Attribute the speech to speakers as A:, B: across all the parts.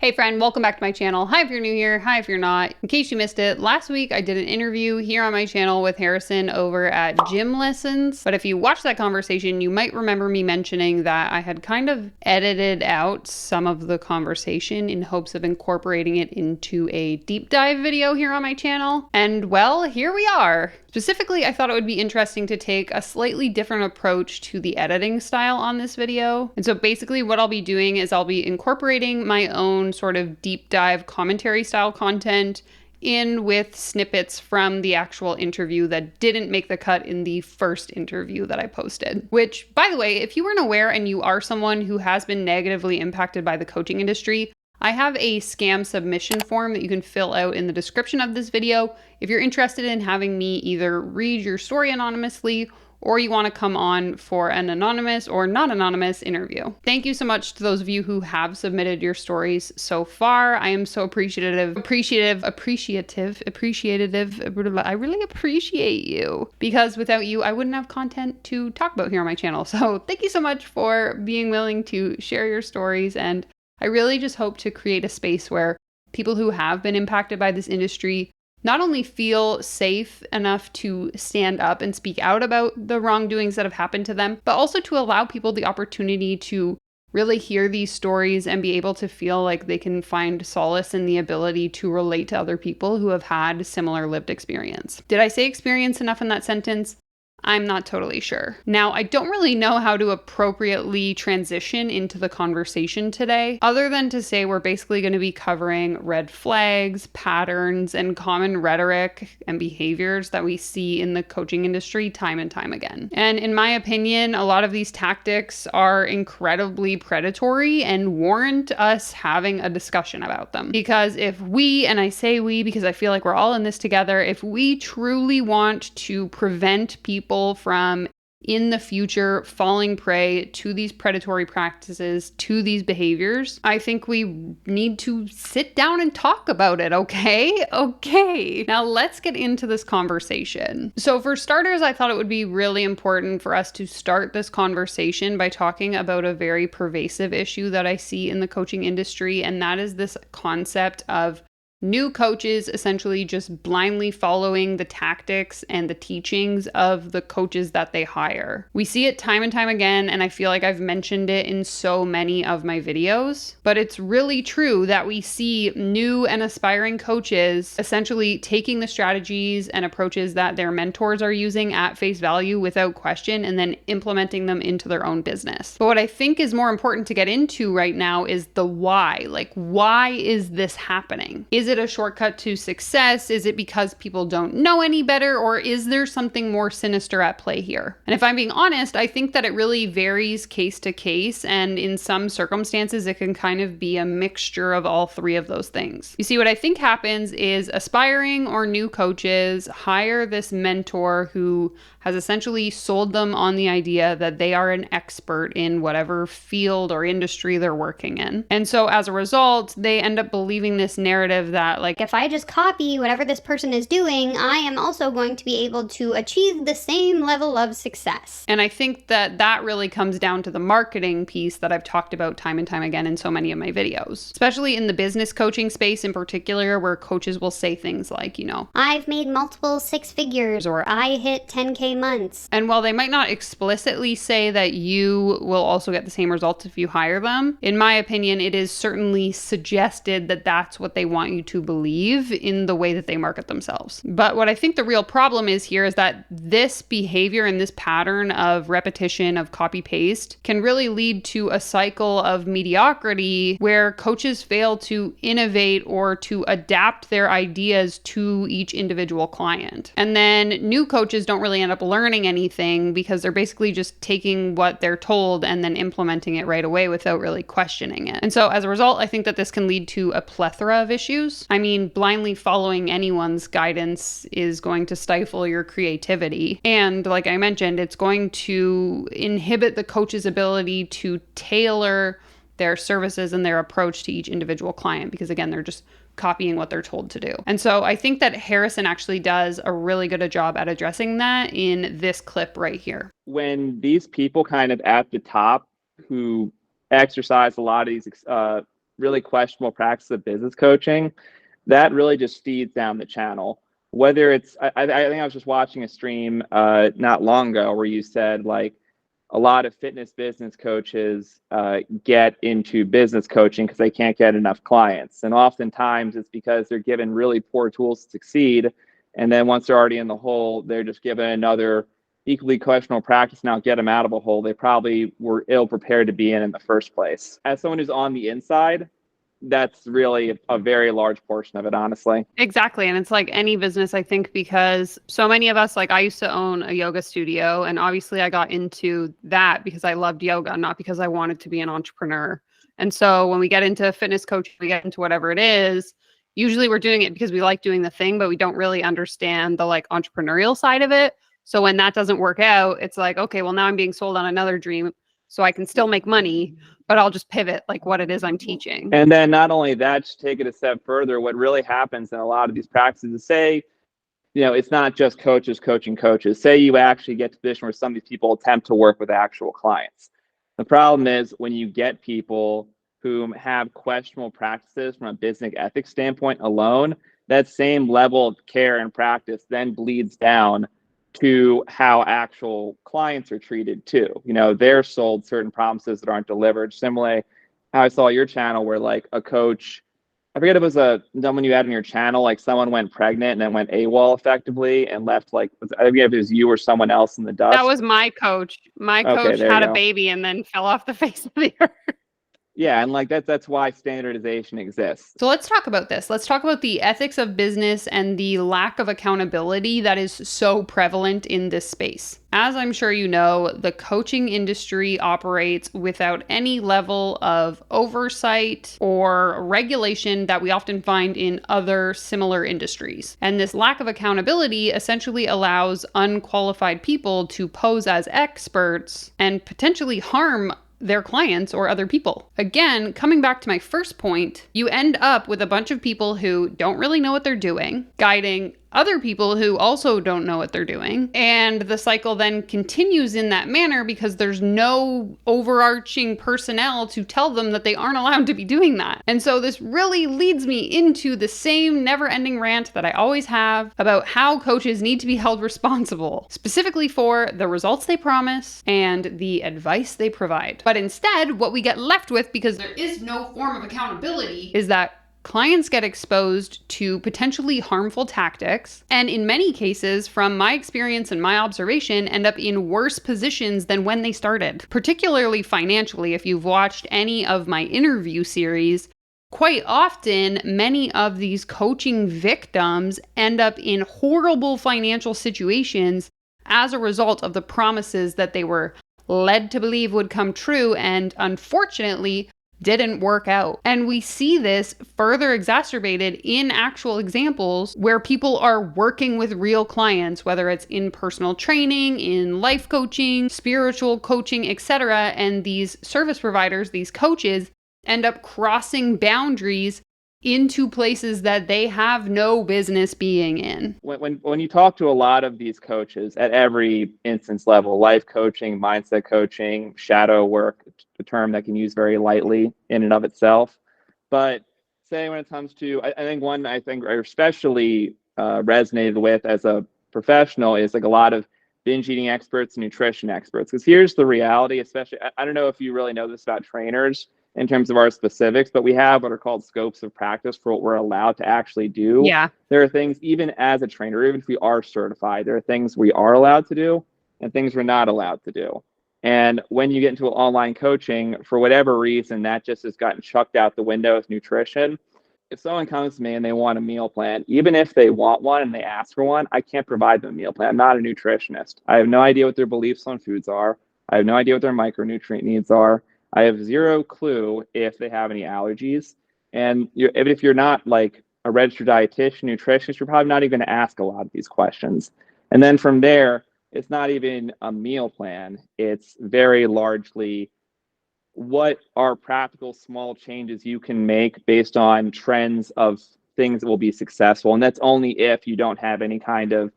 A: Hey friend, welcome back to my channel. Hi if you're new here, hi if you're not. In case you missed it, last week I did an interview here on my channel with Harrison over at Gym Lessons. But if you watched that conversation, you might remember me mentioning that I had kind of edited out some of the conversation in hopes of incorporating it into a deep dive video here on my channel. And well, here we are. Specifically, I thought it would be interesting to take a slightly different approach to the editing style on this video. And so basically what I'll be doing is I'll be incorporating my own sort of deep dive commentary style content in with snippets from the actual interview that didn't make the cut in the first interview that I posted. Which, by the way, if you weren't aware and you are someone who has been negatively impacted by the coaching industry, I have a scam submission form that you can fill out in the description of this video if you're interested in having me either read your story anonymously or you want to come on for an anonymous or not anonymous interview. Thank you so much to those of you who have submitted your stories so far. I am so appreciative. I really appreciate you because without you, I wouldn't have content to talk about here on my channel. So thank you so much for being willing to share your stories, and I really just hope to create a space where people who have been impacted by this industry not only feel safe enough to stand up and speak out about the wrongdoings that have happened to them, but also to allow people the opportunity to really hear these stories and be able to feel like they can find solace in the ability to relate to other people who have had similar lived experience. Did I say experience enough in that sentence? I'm not totally sure. Now, I don't really know how to appropriately transition into the conversation today, other than to say we're basically going to be covering red flags, patterns, and common rhetoric and behaviors that we see in the coaching industry time and time again. And in my opinion, a lot of these tactics are incredibly predatory and warrant us having a discussion about them. Because if we, and I say we because I feel like we're all in this together, if we truly want to prevent people from in the future falling prey to these predatory practices, to these behaviors, I think we need to sit down and talk about it, okay? Okay. Now let's get into this conversation. So for starters, I thought it would be really important for us to start this conversation by talking about a very pervasive issue that I see in the coaching industry, and that is this concept of new coaches essentially just blindly following the tactics and the teachings of the coaches that they hire. We see it time and time again, and I feel like I've mentioned it in so many of my videos, but it's really true that we see new and aspiring coaches essentially taking the strategies and approaches that their mentors are using at face value without question and then implementing them into their own business. But what I think is more important to get into right now is the why. Like, why is this happening? Is it a shortcut to success? Is it because people don't know any better? Or is there something more sinister at play here? And if I'm being honest, I think that it really varies case to case. And in some circumstances, it can kind of be a mixture of all three of those things. You see, what I think happens is aspiring or new coaches hire this mentor who has essentially sold them on the idea that they are an expert in whatever field or industry they're working in. And so as a result, they end up believing this narrative that, like,
B: if I just copy whatever this person is doing, I am also going to be able to achieve the same level of success.
A: And I think that that really comes down to the marketing piece that I've talked about time and time again in so many of my videos, especially in the business coaching space in particular, where coaches will say things like, you know,
B: I've made multiple six figures, or I hit 10K months.
A: And while they might not explicitly say that you will also get the same results if you hire them, in my opinion, it is certainly suggested that that's what they want you to believe in the way that they market themselves. But what I think the real problem is here is that this behavior and this pattern of repetition, of copy paste, can really lead to a cycle of mediocrity where coaches fail to innovate or to adapt their ideas to each individual client. And then new coaches don't really end up learning anything because they're basically just taking what they're told and then implementing it right away without really questioning it. And so as a result, I think that this can lead to a plethora of issues. I mean, blindly following anyone's guidance is going to stifle your creativity. And like I mentioned, it's going to inhibit the coach's ability to tailor their services and their approach to each individual client because, again, they're just copying what they're told to do. And so I think that Harrison actually does a really good a job at addressing that in this clip right here.
C: When these people kind of at the top who exercise a lot of these really questionable practice of business coaching, that really just feeds down the channel. Whether it's, I think I was just watching a stream not long ago where you said like a lot of fitness business coaches get into business coaching because they can't get enough clients. And oftentimes it's because they're given really poor tools to succeed. And then once they're already in the hole, they're just given another equally questionable practice. Now get them out of a hole they probably were ill prepared to be in the first place. As someone who's on the inside, that's really a very large portion of it, honestly.
A: Exactly. And it's like any business, I think, because so many of us, like I used to own a yoga studio, and obviously I got into that because I loved yoga, not because I wanted to be an entrepreneur. And so when we get into fitness coaching, we get into whatever it is, usually we're doing it because we like doing the thing, but we don't really understand the like entrepreneurial side of it. So when that doesn't work out, it's like, okay, well now I'm being sold on another dream so I can still make money, but I'll just pivot like what it is I'm teaching.
C: And then not only that, just take it a step further, what really happens in a lot of these practices is, say, it's not just coaches coaching coaches. Say you actually get to the position where some of these people attempt to work with actual clients. The problem is when you get people who have questionable practices from a business ethics standpoint alone, that same level of care and practice then bleeds down to how actual clients are treated too. They're sold certain promises that aren't delivered. Similarly, how I saw your channel where like a coach, I forget if it was someone you had on your channel, like someone went pregnant and then went AWOL effectively and left I forget if it was you or someone else in the
A: That
C: dust.
A: was my coach. My
C: Okay,
A: coach
C: there you
A: had a
C: go.
A: baby and then fell off the face of the earth.
C: Yeah, and like that's why standardization exists.
A: So let's talk about this. Let's talk about the ethics of business and the lack of accountability that is so prevalent in this space. As I'm sure you know, the coaching industry operates without any level of oversight or regulation that we often find in other similar industries. And this lack of accountability essentially allows unqualified people to pose as experts and potentially harm their clients or other people. Again, coming back to my first point, you end up with a bunch of people who don't really know what they're doing, guiding other people who also don't know what they're doing. And the cycle then continues in that manner because there's no overarching personnel to tell them that they aren't allowed to be doing that. And so this really leads me into the same never-ending rant that I always have about how coaches need to be held responsible, specifically for the results they promise and the advice they provide. But instead, what we get left with, because there is no form of accountability, is that clients get exposed to potentially harmful tactics, and in many cases, from my experience and my observation, end up in worse positions than when they started. Particularly financially, if you've watched any of my interview series, quite often, many of these coaching victims end up in horrible financial situations as a result of the promises that they were led to believe would come true and unfortunately didn't work out. And we see this further exacerbated in actual examples where people are working with real clients, whether it's in personal training, in life coaching, spiritual coaching, etc. And these service providers, these coaches, end up crossing boundaries into places that they have no business being in.
C: When you talk to a lot of these coaches at every instance level, life coaching, mindset coaching, shadow work, a term that can use very lightly in and of itself. But say when it comes to, I think one I especially resonated with as a professional is like a lot of binge eating experts, nutrition experts. Because here's the reality, especially, I don't know if you really know this about trainers in terms of our specifics, but we have what are called scopes of practice for what we're allowed to actually do.
A: Yeah.
C: There are things, even as a trainer, even if we are certified, there are things we are allowed to do and things we're not allowed to do. And when you get into online coaching, for whatever reason, that just has gotten chucked out the window with nutrition. If someone comes to me and they want a meal plan, even if they want one and they ask for one, I can't provide them a meal plan. I'm not a nutritionist. I have no idea what their beliefs on foods are. I have no idea what their micronutrient needs are. I have zero clue if they have any allergies. And if you're not like a registered dietitian, nutritionist, you're probably not even going to ask a lot of these questions. And then from there, it's not even a meal plan. It's very largely what are practical small changes you can make based on trends of things that will be successful. And that's only if you don't have any kind of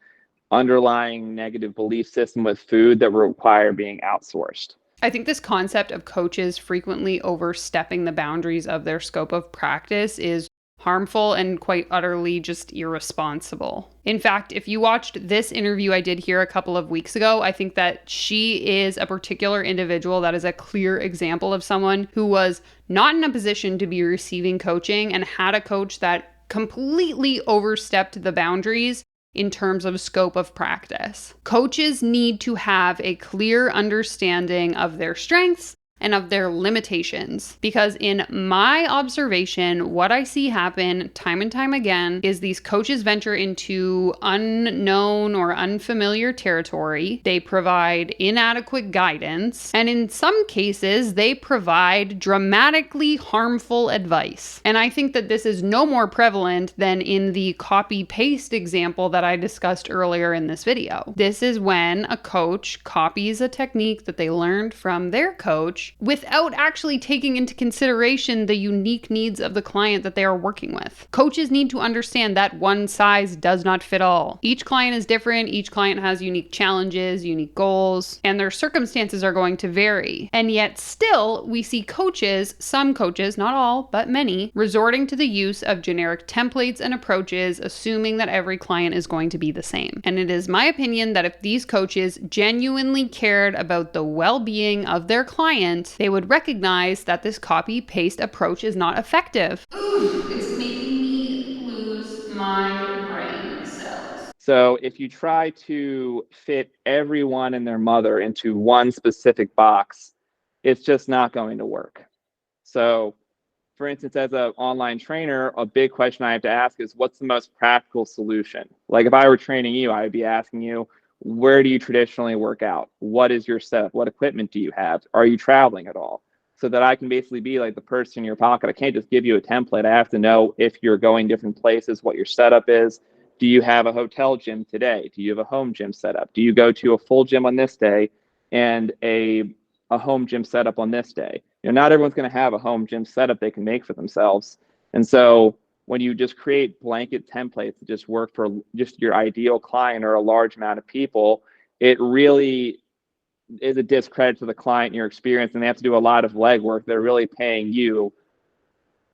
C: underlying negative belief system with food that will require being outsourced.
A: I think this concept of coaches frequently overstepping the boundaries of their scope of practice is harmful and quite utterly just irresponsible. In fact, if you watched this interview I did here a couple of weeks ago, I think that she is a particular individual that is a clear example of someone who was not in a position to be receiving coaching and had a coach that completely overstepped the boundaries in terms of scope of practice. Coaches need to have a clear understanding of their strengths and of their limitations. Because in my observation, what I see happen time and time again is these coaches venture into unknown or unfamiliar territory. They provide inadequate guidance, and in some cases, they provide dramatically harmful advice. And I think that this is no more prevalent than in the copy-paste example that I discussed earlier in this video. This is when a coach copies a technique that they learned from their coach without actually taking into consideration the unique needs of the client that they are working with. Coaches need to understand that one size does not fit all. Each client is different, each client has unique challenges, unique goals, and their circumstances are going to vary. And yet still, we see coaches, some coaches, not all, but many, resorting to the use of generic templates and approaches, assuming that every client is going to be the same. And it is my opinion that if these coaches genuinely cared about the well-being of their client, they would recognize that this copy-paste approach is not effective. Ooh, it's making me lose my brain cells.
C: So if you try to fit everyone and their mother into one specific box, it's just not going to work. So for instance, as an online trainer, a big question I have to ask is, what's the most practical solution? Like if I were training you, I would be asking you, where do you traditionally work out? What is your setup? What equipment do you have? Are you traveling at all? So that I can basically be like the person in your pocket. I can't just give you a template. I have to know if you're going different places, what your setup is. Do you have a hotel gym today? Do you have a home gym setup? Do you go to a full gym on this day and a home gym setup on this day? Not everyone's going to have a home gym setup they can make for themselves. And so when you just create blanket templates that just work for just your ideal client or a large amount of people, it really is a discredit to the client and your experience, and they have to do a lot of legwork they're really paying you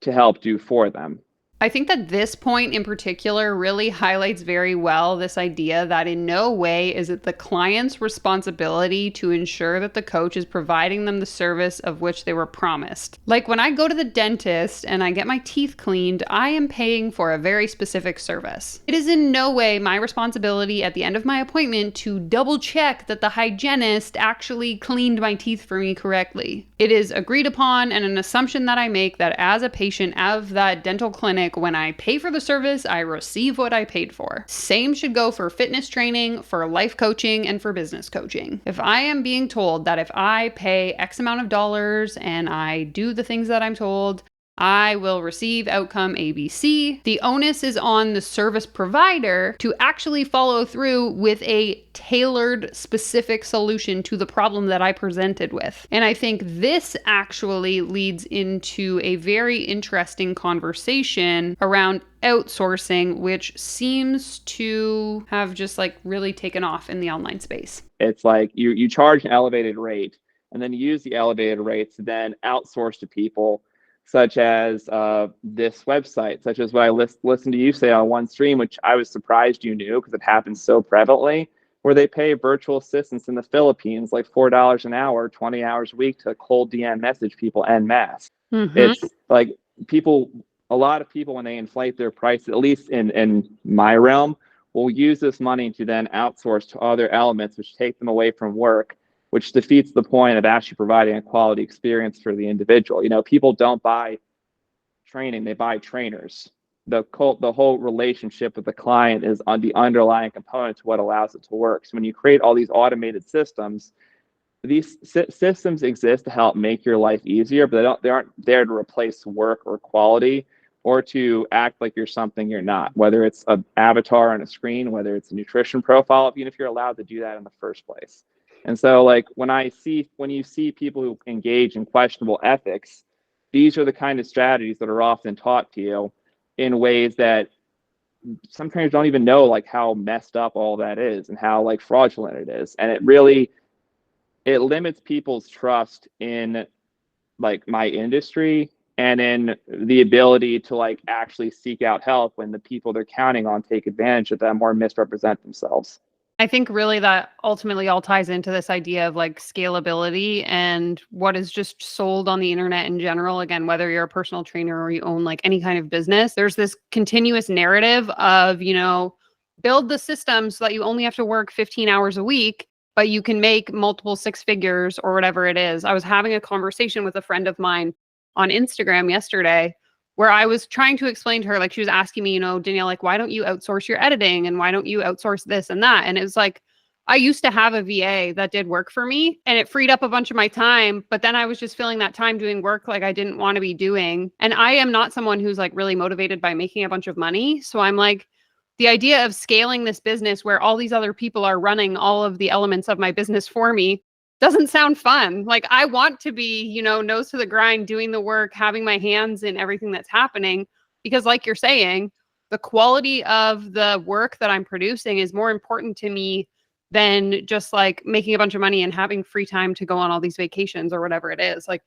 C: to help do for them.
A: I think that this point in particular really highlights very well this idea that in no way is it the client's responsibility to ensure that the coach is providing them the service of which they were promised. Like when I go to the dentist and I get my teeth cleaned, I am paying for a very specific service. It is in no way my responsibility at the end of my appointment to double check that the hygienist actually cleaned my teeth for me correctly. It is agreed upon and an assumption that I make that as a patient of that dental clinic, when I pay for the service, I receive what I paid for. Same should go for fitness training, for life coaching, and for business coaching. If I am being told that if I pay X amount of dollars and I do the things that I'm told, I will receive outcome ABC. The onus is on the service provider to actually follow through with a tailored, specific solution to the problem that I presented with. And I think this actually leads into a very interesting conversation around outsourcing, which seems to have just like really taken off in the online space.
C: It's like you charge an elevated rate and then you use the elevated rates to then outsource to people, such as this website, such as what I listened to you say on one stream, which I was surprised you knew because it happens so prevalently, where they pay virtual assistants in the Philippines like $4 an hour, 20 hours a week to cold DM message people en masse. It's like a lot of people, when they inflate their price, at least in my realm, will use this money to then outsource to other elements, which take them away from work, which defeats the point of actually providing a quality experience for the individual. People don't buy training, they buy trainers. The whole relationship with the client is on the underlying component to what allows it to work. So when you create all these automated systems, these systems exist to help make your life easier, but they aren't there to replace work or quality or to act like you're something you're not, whether it's an avatar on a screen, whether it's a nutrition profile, even if you're allowed to do that in the first place. And so like when you see people who engage in questionable ethics, these are the kind of strategies that are often taught to you in ways that some trainers don't even know like how messed up all that is and how like fraudulent it is. And it limits people's trust in like my industry and in the ability to like actually seek out help when the people they're counting on take advantage of them or misrepresent themselves.
A: I think really that ultimately all ties into this idea of like scalability and what is just sold on the internet in general. Again, whether you're a personal trainer or you own like any kind of business, there's this continuous narrative of, build the system so that you only have to work 15 hours a week, but you can make multiple six figures or whatever it is. I was having a conversation with a friend of mine on Instagram yesterday where I was trying to explain to her, like she was asking me, Danielle, like, why don't you outsource your editing and why don't you outsource this and that? And it was like, I used to have a VA that did work for me and it freed up a bunch of my time. But then I was just filling that time doing work like I didn't want to be doing. And I am not someone who's like really motivated by making a bunch of money. So I'm like, the idea of scaling this business where all these other people are running all of the elements of my business for me doesn't sound fun. Like I want to be, nose to the grind, doing the work, having my hands in everything that's happening. Because like you're saying, the quality of the work that I'm producing is more important to me than just like making a bunch of money and having free time to go on all these vacations or whatever it is. Like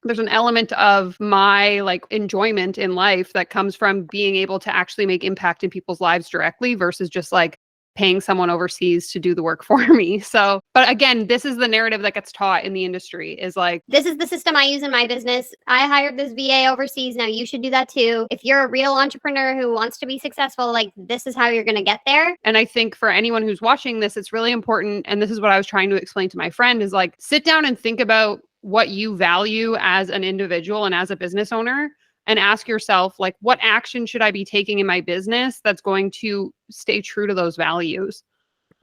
A: there's an element of my like enjoyment in life that comes from being able to actually make impact in people's lives directly versus just like paying someone overseas to do the work for me. So, but again, this is the narrative that gets taught in the industry is like,
B: this is the system I use in my business. I hired this VA overseas. Now you should do that too. If you're a real entrepreneur who wants to be successful, like this is how you're going to get there.
A: And I think for anyone who's watching this, it's really important. And this is what I was trying to explain to my friend is like, sit down and think about what you value as an individual and as a business owner and ask yourself, like, what action should I be taking in my business that's going to stay true to those values?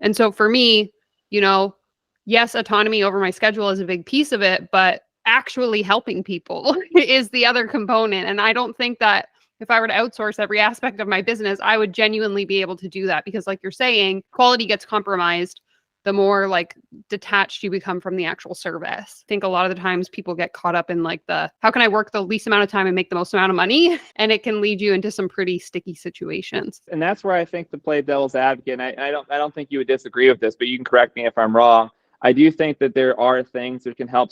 A: And so for me, yes, autonomy over my schedule is a big piece of it, but actually helping people is the other component. And I don't think that if I were to outsource every aspect of my business, I would genuinely be able to do that because like you're saying, quality gets compromised the more like detached you become from the actual service. I think a lot of the times people get caught up in like how can I work the least amount of time and make the most amount of money? And it can lead you into some pretty sticky situations.
C: And that's where I think to play devil's advocate, and I don't think you would disagree with this, but you can correct me if I'm wrong. I do think that there are things that can help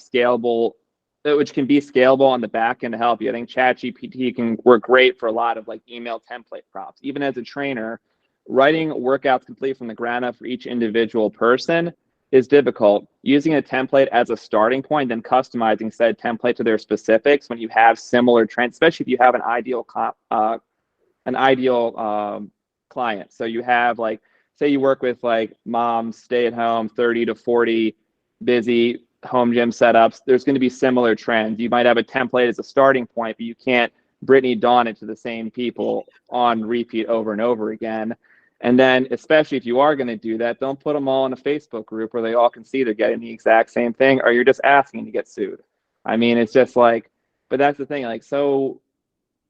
C: which can be scalable on the back end to help you. I think ChatGPT can work great for a lot of like email template prompts. Even as a trainer, writing workouts complete from the ground up for each individual person is difficult. Using a template as a starting point, then customizing said template to their specifics when you have similar trends, especially if you have an ideal client. So you have like, say you work with like moms, stay at home, 30 to 40, busy home gym setups. There's going to be similar trends. You might have a template as a starting point, but you can't Brittany Dawn it to the same people on repeat over and over again. And then, especially if you are going to do that, don't put them all in a Facebook group where they all can see they're getting the exact same thing, or you're just asking to get sued. I mean, it's just like, but that's the thing, like so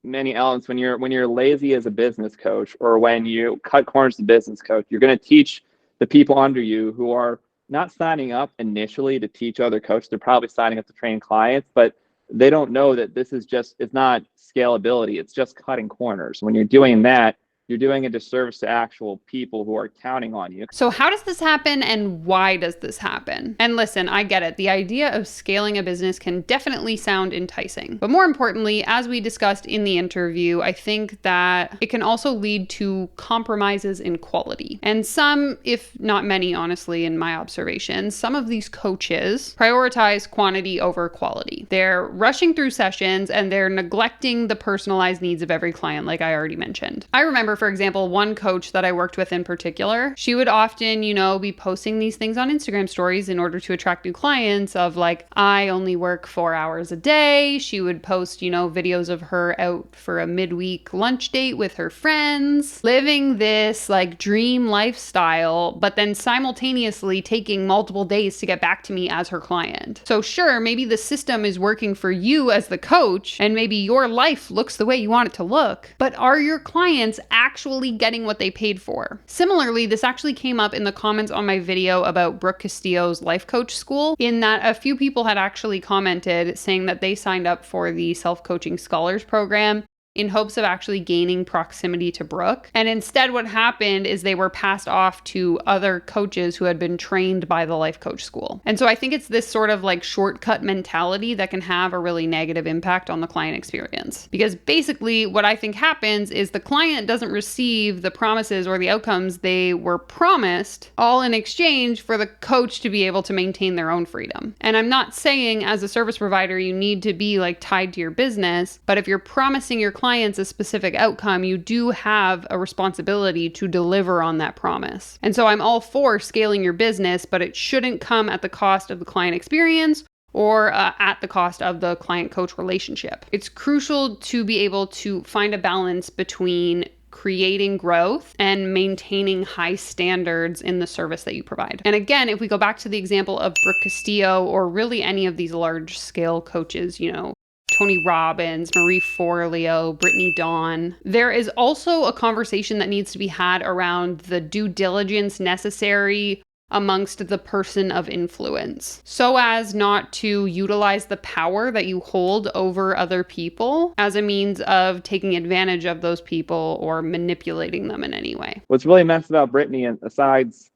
C: many elements when you're lazy as a business coach, or when you cut corners as a business coach, you're going to teach the people under you who are not signing up initially to teach other coaches. They're probably signing up to train clients, but they don't know that this is it's not scalability. It's just cutting corners. When you're doing that, you're doing a disservice to actual people who are counting on you.
A: So how does this happen and why does this happen? And listen, I get it. The idea of scaling a business can definitely sound enticing. But more importantly, as we discussed in the interview, I think that it can also lead to compromises in quality. And some, if not many, honestly, in my observation, some of these coaches prioritize quantity over quality. They're rushing through sessions and they're neglecting the personalized needs of every client, like I already mentioned. I remember, for example, one coach that I worked with in particular, she would often, be posting these things on Instagram stories in order to attract new clients of like, I only work 4 hours a day. She would post, videos of her out for a midweek lunch date with her friends, living this like dream lifestyle, but then simultaneously taking multiple days to get back to me as her client. So sure, maybe the system is working for you as the coach and maybe your life looks the way you want it to look, but are your clients actually getting what they paid for? Similarly, this actually came up in the comments on my video about Brooke Castillo's life coach school, in that a few people had actually commented saying that they signed up for the self-coaching scholars program in hopes of actually gaining proximity to Brooke. And instead, what happened is they were passed off to other coaches who had been trained by the life coach school. And so I think it's this sort of like shortcut mentality that can have a really negative impact on the client experience. Because basically what I think happens is the client doesn't receive the promises or the outcomes they were promised, all in exchange for the coach to be able to maintain their own freedom. And I'm not saying as a service provider you need to be like tied to your business, but if you're promising your clients a specific outcome, you do have a responsibility to deliver on that promise. And so I'm all for scaling your business, but it shouldn't come at the cost of the client experience or at the cost of the client-coach relationship. It's crucial to be able to find a balance between creating growth and maintaining high standards in the service that you provide. And again, if we go back to the example of Brooke Castillo or really any of these large scale coaches, Tony Robbins, Marie Forleo, Brittany Dawn, there is also a conversation that needs to be had around the due diligence necessary amongst the person of influence, so as not to utilize the power that you hold over other people as a means of taking advantage of those people or manipulating them in any way.
C: What's really messed about Brittany, and besides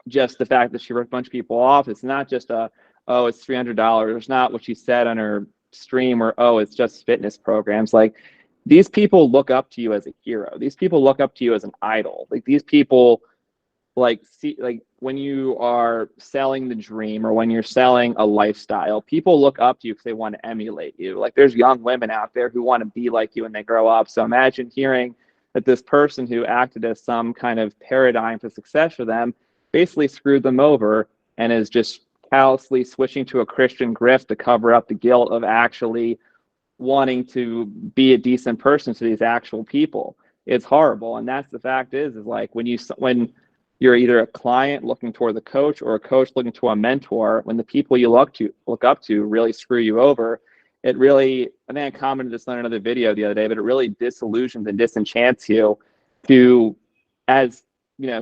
C: just the fact that she ripped a bunch of people off, it's not just it's $300. It's not what she said on her stream or, it's just fitness programs. Like, these people look up to you as a hero. These people look up to you as an idol. Like, these people when you are selling the dream or when you're selling a lifestyle, people look up to you because they want to emulate you. Like, there's young women out there who want to be like you when they grow up. So imagine hearing that this person who acted as some kind of paradigm for success for them basically screwed them over and is just callously switching to a Christian grift to cover up the guilt of actually wanting to be a decent person to these actual people. It's horrible. And that's the fact is like when you're either a client looking toward the coach or a coach looking to a mentor, when the people you look up to really screw you over, it really, I think I commented this on another video the other day, but it really disillusions and disenchants you to, as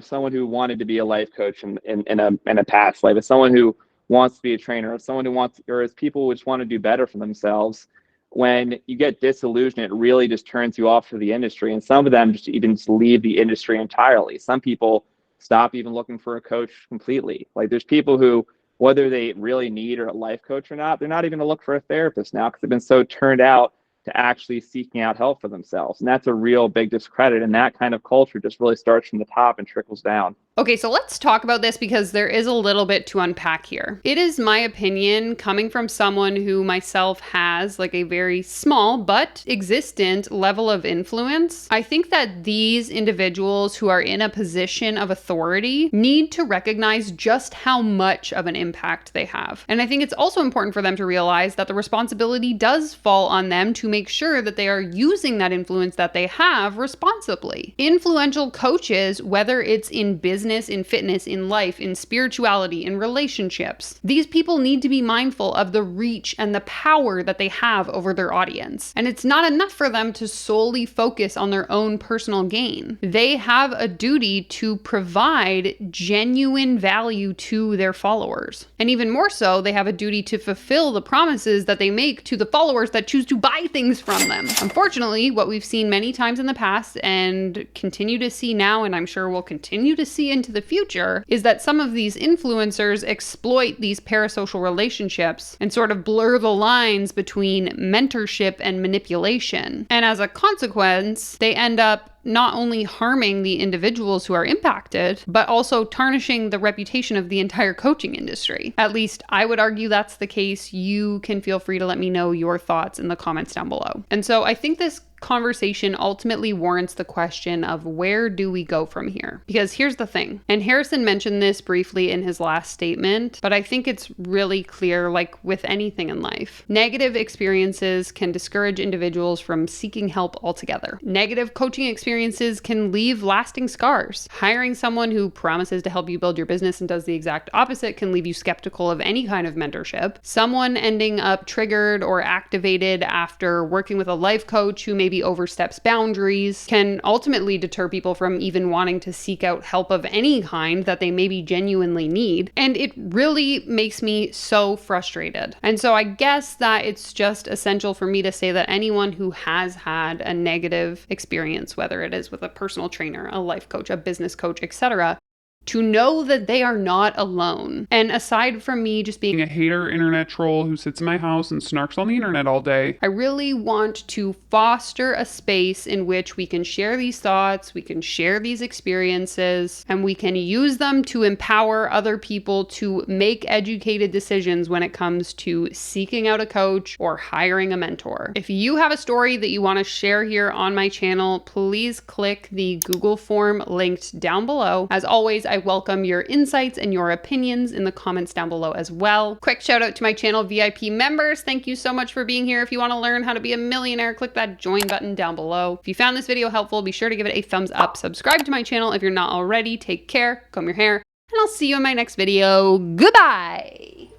C: someone who wanted to be a life coach in a past life, as someone who wants to be a trainer, as someone who wants, or as people who just want to do better for themselves. When you get disillusioned, it really just turns you off to the industry. And some of them just leave the industry entirely. Some people stop even looking for a coach completely. Like, there's people who, whether they really need a life coach or not, they're not even going to look for a therapist now because they've been so turned out to actually seeking out help for themselves. And that's a real big discredit. And that kind of culture just really starts from the top and trickles down.
A: Okay, so let's talk about this because there is a little bit to unpack here. It is my opinion, coming from someone who myself has like a very small but existent level of influence. I think that these individuals who are in a position of authority need to recognize just how much of an impact they have. And I think it's also important for them to realize that the responsibility does fall on them to make sure that they are using that influence that they have responsibly. Influential coaches, whether it's in business, in fitness, in life, in spirituality, in relationships, these people need to be mindful of the reach and the power that they have over their audience. And it's not enough for them to solely focus on their own personal gain. They have a duty to provide genuine value to their followers. And even more so, they have a duty to fulfill the promises that they make to the followers that choose to buy things from them. Unfortunately, what we've seen many times in the past and continue to see now, and I'm sure we'll continue to see into the future, is that some of these influencers exploit these parasocial relationships and sort of blur the lines between mentorship and manipulation. And as a consequence, they end up not only harming the individuals who are impacted, but also tarnishing the reputation of the entire coaching industry. At least I would argue that's the case. You can feel free to let me know your thoughts in the comments down below. And so I think this conversation ultimately warrants the question of where do we go from here? Because here's the thing, and Harrison mentioned this briefly in his last statement, but I think it's really clear, like with anything in life. Negative experiences can discourage individuals from seeking help altogether. Negative coaching experiences can leave lasting scars. Hiring someone who promises to help you build your business and does the exact opposite can leave you skeptical of any kind of mentorship. Someone ending up triggered or activated after working with a life coach who maybe maybe oversteps boundaries, can ultimately deter people from even wanting to seek out help of any kind that they maybe genuinely need. And it really makes me so frustrated. And so I guess that it's just essential for me to say that anyone who has had a negative experience, whether it is with a personal trainer, a life coach, a business coach, etc., to know that they are not alone. And aside from me just being
D: a hater internet troll who sits in my house and snarks on the internet all day,
A: I really want to foster a space in which we can share these thoughts, we can share these experiences, and we can use them to empower other people to make educated decisions when it comes to seeking out a coach or hiring a mentor. If you have a story that you want to share here on my channel, please click the Google form linked down below. As always, I welcome your insights and your opinions in the comments down below as well. Quick shout out to my channel VIP members. Thank you so much for being here. If you want to learn how to be a millionaire, click that join button down below. If you found this video helpful, be sure to give it a thumbs up. Subscribe to my channel if you're not already. Take care, comb your hair, and I'll see you in my next video. Goodbye.